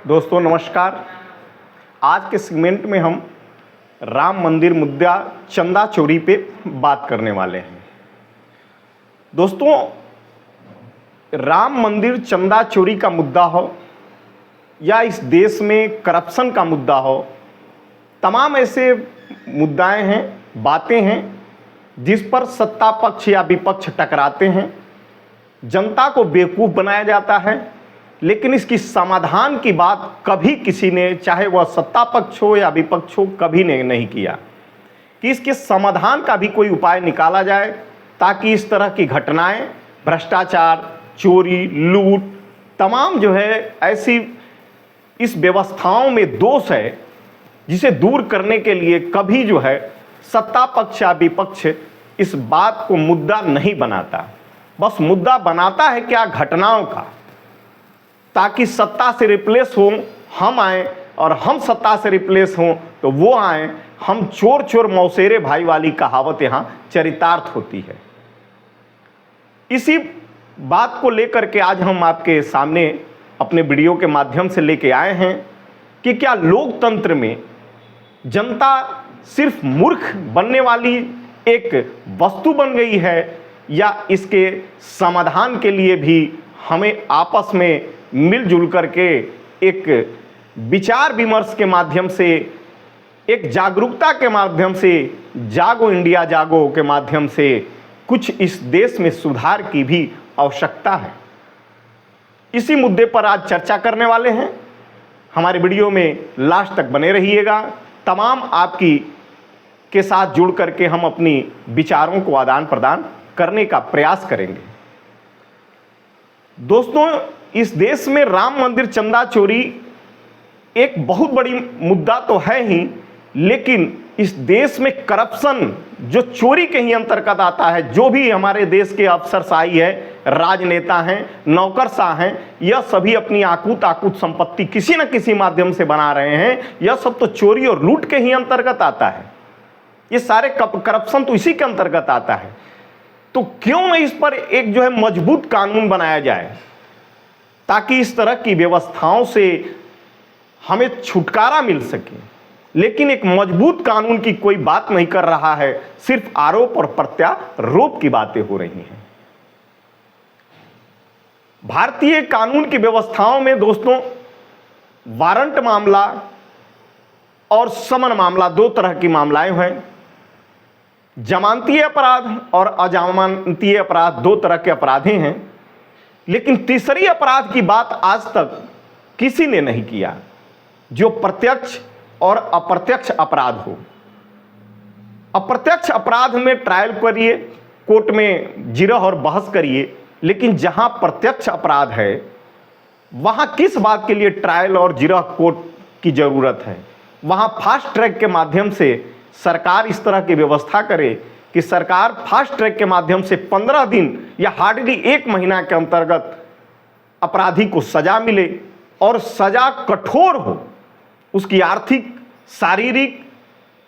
दोस्तों नमस्कार। आज के सेगमेंट में हम राम मंदिर मुद्दा चंदा चोरी पे बात करने वाले हैं। दोस्तों, राम मंदिर चंदा चोरी का मुद्दा हो या इस देश में करप्शन का मुद्दा हो, तमाम ऐसे मुद्दाएं हैं, बातें हैं जिस पर सत्ता पक्ष या विपक्ष टकराते हैं। जनता को बेवकूफ़ बनाया जाता है, लेकिन इसकी समाधान की बात कभी किसी ने, चाहे वह सत्ता पक्ष हो या विपक्ष हो, कभी ने नहीं किया कि इसके समाधान का भी कोई उपाय निकाला जाए ताकि इस तरह की घटनाएं, भ्रष्टाचार, चोरी, लूट, तमाम जो है ऐसी इस व्यवस्थाओं में दोष है जिसे दूर करने के लिए कभी जो है सत्ता पक्ष या विपक्ष इस बात को मुद्दा नहीं बनाता। बस मुद्दा बनाता है क्या, घटनाओं का, ताकि सत्ता से रिप्लेस हो हम आए और हम सत्ता से रिप्लेस हों तो वो आए। हम चोर चोर मौसेरे भाई वाली कहावत यहाँ चरितार्थ होती है। इसी बात को लेकर के आज हम आपके सामने अपने वीडियो के माध्यम से लेके आए हैं कि क्या लोकतंत्र में जनता सिर्फ मूर्ख बनने वाली एक वस्तु बन गई है, या इसके समाधान के लिए भी हमें आपस में मिलजुल करके एक विचार विमर्श के माध्यम से, एक जागरूकता के माध्यम से, जागो इंडिया जागो के माध्यम से कुछ इस देश में सुधार की भी आवश्यकता है। इसी मुद्दे पर आज चर्चा करने वाले हैं। हमारे वीडियो में लास्ट तक बने रहिएगा। तमाम आपकी के साथ जुड़ करके हम अपनी विचारों को आदान प्रदान करने का प्रयास करेंगे। दोस्तों, इस देश में राम मंदिर चंदा चोरी एक बहुत बड़ी मुद्दा तो है ही, लेकिन इस देश में करप्शन जो चोरी के ही अंतर्गत आता है, जो भी हमारे देश के अफसरशाही है, राजनेता हैं, नौकरशाह हैं, यह सभी अपनी आकूत संपत्ति किसी न किसी माध्यम से बना रहे हैं। यह सब तो चोरी और लूट के ही अंतर्गत आता है। ये सारे करप्शन तो इसी के अंतर्गत आता है। तो क्यों न इस पर एक जो है मजबूत कानून बनाया जाए ताकि इस तरह की व्यवस्थाओं से हमें छुटकारा मिल सके। लेकिन एक मजबूत कानून की कोई बात नहीं कर रहा है, सिर्फ आरोप और प्रत्यारोप की बातें हो रही हैं। भारतीय कानून की व्यवस्थाओं में दोस्तों वारंट मामला और समन मामला, दो तरह की मामलाएं हैं। जमानतीय अपराध और अजमानतीय अपराध, दो तरह के अपराधे हैं। लेकिन तीसरी अपराध की बात आज तक किसी ने नहीं किया, जो प्रत्यक्ष और अप्रत्यक्ष अपराध हो। अप्रत्यक्ष अपराध में ट्रायल करिए, कोर्ट में जिरह और बहस करिए, लेकिन जहां प्रत्यक्ष अपराध है वहां किस बात के लिए ट्रायल और जिरह कोर्ट की जरूरत है। वहां फास्ट ट्रैक के माध्यम से सरकार इस तरह की व्यवस्था करे कि सरकार फास्ट ट्रैक के माध्यम से 15 दिन या हार्डली 1 महीना के अंतर्गत अपराधी को सजा मिले, और सजा कठोर हो। उसकी आर्थिक, शारीरिक,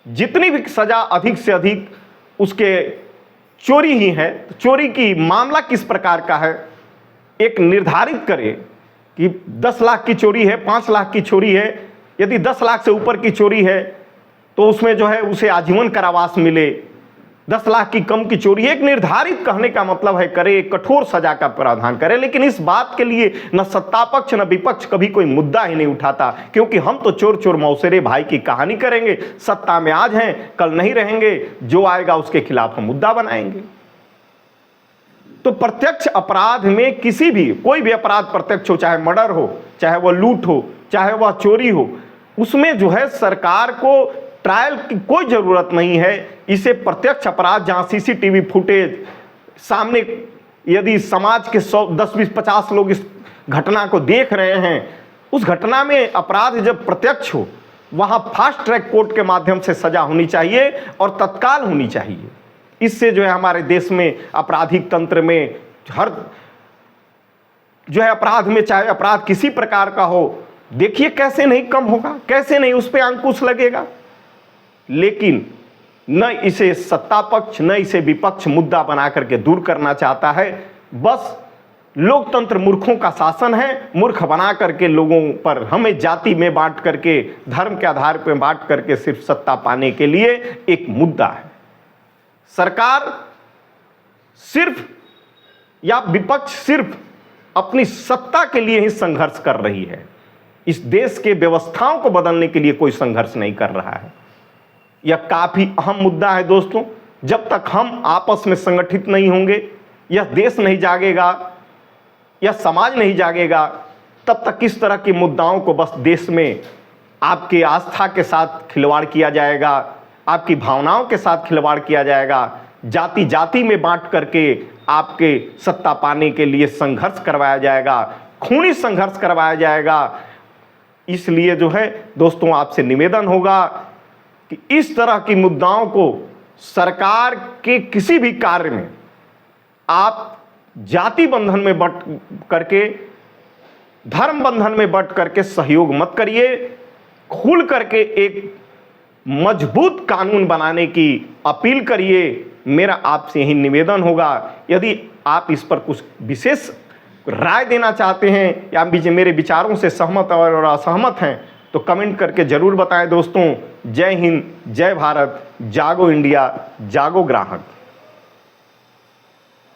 जितनी भी सजा अधिक से अधिक, उसके चोरी ही है तो चोरी की मामला किस प्रकार का है एक निर्धारित करे कि 10 लाख की चोरी है, 5 लाख की चोरी है। यदि 10 लाख से ऊपर की चोरी है तो उसमें जो है उसे आजीवन कारावास मिले। 10 लाख की कम की चोरी, एक निर्धारित, कहने का मतलब है करे, एक कठोर सजा का प्रावधान करे। लेकिन इस बात के लिए न सत्ता पक्ष न विपक्ष कभी कोई मुद्दा ही नहीं उठाता, क्योंकि हम तो चोर चोर मौसेरे भाई की कहानी करेंगे। सत्ता में आज हैं, कल नहीं रहेंगे, जो आएगा उसके खिलाफ हम मुद्दा बनाएंगे। तो प्रत्यक्ष अपराध में किसी भी, कोई भी अपराध प्रत्यक्ष हो, चाहे मर्डर हो, चाहे वह लूट हो, चाहे वह चोरी हो, उसमें जो है सरकार को ट्रायल की कोई जरूरत नहीं है। इसे प्रत्यक्ष अपराध, जहां सीसीटीवी फुटेज सामने, यदि समाज के 100, 10, 20, 50 लोग इस घटना को देख रहे हैं, उस घटना में अपराध जब प्रत्यक्ष हो, वहां फास्ट ट्रैक कोर्ट के माध्यम से सजा होनी चाहिए और तत्काल होनी चाहिए। इससे जो है हमारे देश में आपराधिक तंत्र में हर जो है अपराध में, चाहे अपराध किसी प्रकार का हो, देखिए कैसे नहीं कम होगा, कैसे नहीं उस पर अंकुश लगेगा। लेकिन न इसे सत्ता पक्ष न इसे विपक्ष मुद्दा बना करके दूर करना चाहता है। बस लोकतंत्र मूर्खों का शासन है। मूर्ख बना करके लोगों पर, हमें जाति में बांट करके, धर्म के आधार पर बांट करके सिर्फ सत्ता पाने के लिए एक मुद्दा है। सरकार सिर्फ या विपक्ष सिर्फ अपनी सत्ता के लिए ही संघर्ष कर रही है। इस देश के व्यवस्थाओं को बदलने के लिए कोई संघर्ष नहीं कर रहा है। यह काफी अहम मुद्दा है दोस्तों। जब तक हम आपस में संगठित नहीं होंगे, यह देश नहीं जागेगा, यह समाज नहीं जागेगा, तब तक किस तरह के मुद्दाओं को बस देश में आपकी आस्था के साथ खिलवाड़ किया जाएगा, आपकी भावनाओं के साथ खिलवाड़ किया जाएगा, जाति जाति में बांट करके आपके सत्ता पाने के लिए संघर्ष करवाया जाएगा, खूनी संघर्ष करवाया जाएगा। इसलिए जो है दोस्तों, आपसे निवेदन होगा कि इस तरह की मुद्दाओं को सरकार के किसी भी कार्य में आप जाति बंधन में बट करके, धर्म बंधन में बट करके सहयोग मत करिए। खुल करके एक मजबूत कानून बनाने की अपील करिए। मेरा आपसे यही निवेदन होगा। यदि आप इस पर कुछ विशेष राय देना चाहते हैं या मेरे विचारों से सहमत और असहमत हैं तो कमेंट करके जरूर बताएं दोस्तों। जय हिंद, जय भारत, जागो इंडिया, जागो ग्राहक।